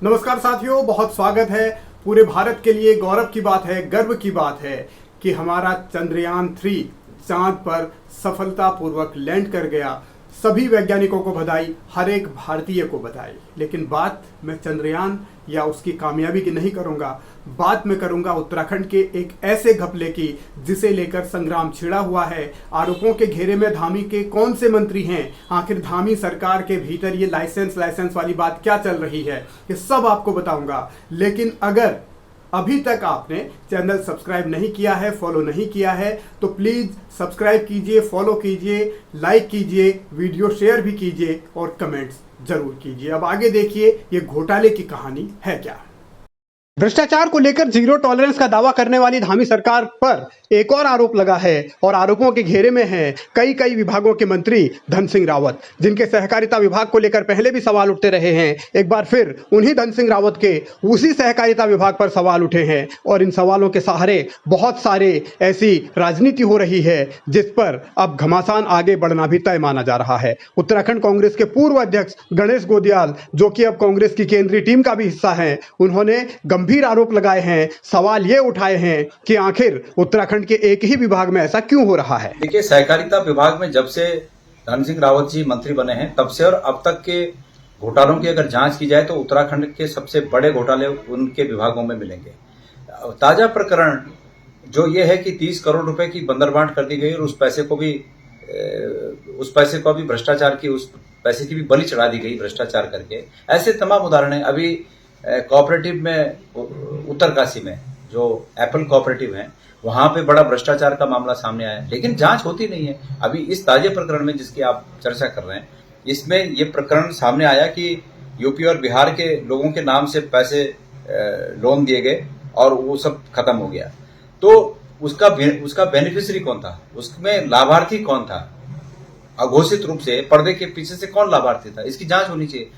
नमस्कार साथियों, बहुत स्वागत है। पूरे भारत के लिए गौरव की बात है, गर्व की बात है कि हमारा चंद्रयान-3 चांद पर सफलतापूर्वक लैंड कर गया। सभी वैज्ञानिकों को बधाई, हर एक भारतीय को बधाई। लेकिन बात मैं चंद्रयान या उसकी कामयाबी की नहीं करूंगा, बात मैं करूंगा उत्तराखंड के एक ऐसे घपले की जिसे लेकर संग्राम छिड़ा हुआ है। आरोपों के घेरे में धामी के कौन से मंत्री हैं, आखिर धामी सरकार के भीतर ये लाइसेंस वाली बात क्या चल रही है, ये सब आपको बताऊंगा। लेकिन अगर अभी तक आपने चैनल सब्सक्राइब नहीं किया है, फॉलो नहीं किया है, तो प्लीज़ सब्सक्राइब कीजिए, फॉलो कीजिए, लाइक कीजिए, वीडियो शेयर भी कीजिए और कमेंट्स जरूर कीजिए। अब आगे देखिए ये घोटाले की कहानी है क्या। भ्रष्टाचार को लेकर जीरो टॉलरेंस का दावा करने वाली धामी सरकार पर एक और आरोप लगा है और आरोपों के घेरे में हैं कई विभागों के मंत्री धन सिंह रावत, जिनके सहकारिता विभाग को लेकर पहले भी सवाल उठते रहे हैं। एक बार फिर उन्हीं धन सिंह रावत के उसी सहकारिता विभाग पर सवाल उठे हैं और इन सवालों के सहारे बहुत सारे ऐसी राजनीति हो रही है जिस पर अब घमासान आगे बढ़ना भी तय माना जा रहा है। उत्तराखंड कांग्रेस के पूर्व अध्यक्ष गणेश गोदियाल, जो कि अब कांग्रेस की केंद्रीय टीम का भी हिस्सा हैं, उन्होंने गंभीर आरोप लगाए हैं, सवाल ये उठाए हैं कि आखिर उत्तराखंड के एक ही विभाग में ऐसा क्यों हो रहा है। देखिए, सहकारिता विभाग में जब से धन सिंह रावत जी मंत्री बने हैं तब से और अब तक के घोटालों की अगर जांच की जाए तो उत्तराखंड के सबसे बड़े घोटाले उनके विभागों में मिलेंगे। ताजा प्रकरण जो ये है कि 30 करोड़ रुपए की बंदरबांट कर दी गई और उस पैसे को भी भ्रष्टाचार की, उस पैसे की भी बलि चढ़ा दी गई भ्रष्टाचार करके। ऐसे तमाम उदाहरण है। अभी कोऑपरेटिव में उत्तरकाशी में जो एप्पल कोऑपरेटिव है वहां पे बड़ा भ्रष्टाचार का मामला सामने आया, लेकिन जांच होती नहीं है। अभी इस ताजे प्रकरण में जिसकी आप चर्चा कर रहे हैं, इसमें ये प्रकरण सामने आया कि यूपी और बिहार के लोगों के नाम से पैसे लोन दिए गए और वो सब खत्म हो गया। तो उसका बेनिफिशियरी कौन था, उसमें लाभार्थी कौन था, अघोषित रूप से पर्दे के पीछे से कौन लाभार्थी था, इसकी जांच होनी चाहिए।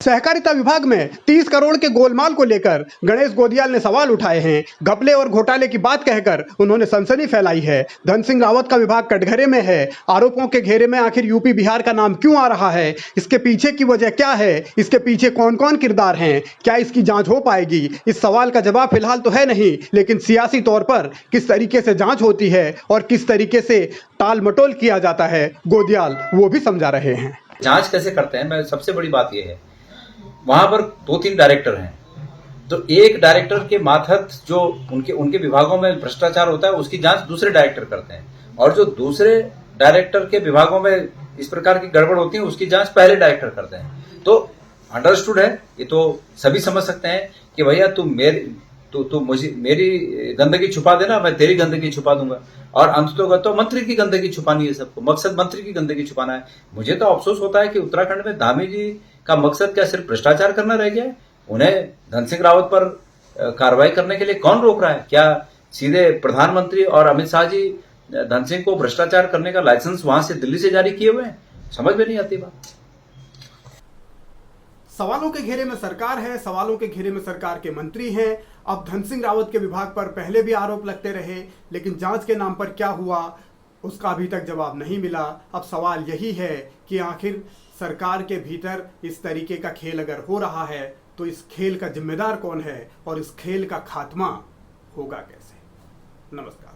सहकारिता विभाग में 30 करोड़ के गोलमाल को लेकर गणेश गोदियाल ने सवाल उठाए हैं। घपले और घोटाले की बात कहकर उन्होंने सनसनी फैलाई है। धन सिंह रावत का विभाग कटघरे में है। आरोपों के घेरे में आखिर यूपी बिहार का नाम क्यों आ रहा है, इसके पीछे की वजह क्या है, इसके पीछे कौन कौन किरदार हैं, क्या इसकी जांच हो पाएगी? इस सवाल का जवाब फिलहाल तो है नहीं, लेकिन सियासी तौर पर किस तरीके से जांच होती है और किस तरीके से टाल मटोल किया जाता है, गोदियाल वो भी समझा रहे हैं। जांच कैसे करते हैं, मैं सबसे बड़ी बात यह है, वहां पर 2-3 डायरेक्टर हैं, तो एक डायरेक्टर के मातहत जो उनके विभागों में भ्रष्टाचार होता है उसकी जांच दूसरे डायरेक्टर करते हैं, और जो दूसरे डायरेक्टर के विभागों में इस प्रकार की गड़बड़ होती है उसकी जांच पहले डायरेक्टर करते हैं। तो अंडरस्टूड है, ये तो सभी समझ सकते हैं कि भैया तू मुझे मेरी गंदगी छुपा देना, मैं तेरी गंदगी छुपा दूंगा, और अंततोगत तो मंत्री की गंदगी छुपानी है। सबको मकसद मंत्री की गंदगी छुपाना है। मुझे तो अफसोस होता है कि उत्तराखंड में धामी जी का मकसद क्या सिर्फ भ्रष्टाचार करना रह गया है? उन्हें धन सिंह रावत पर कार्रवाई करने के लिए कौन रोक रहा है? क्या सीधे प्रधानमंत्री और अमित शाह जी धन सिंह को भ्रष्टाचार करने का लाइसेंस वहां से दिल्ली से जारी किए हुए हैं? समझ में नहीं आती बात। सवालों के घेरे में सरकार है, सवालों के घेरे में सरकार के मंत्री हैं। अब धन सिंह रावत के विभाग पर पहले भी आरोप लगते रहे, लेकिन जांच के नाम पर क्या हुआ उसका अभी तक जवाब नहीं मिला। अब सवाल यही है कि आखिर सरकार के भीतर इस तरीके का खेल अगर हो रहा है तो इस खेल का जिम्मेदार कौन है और इस खेल का खात्मा होगा कैसे। नमस्कार।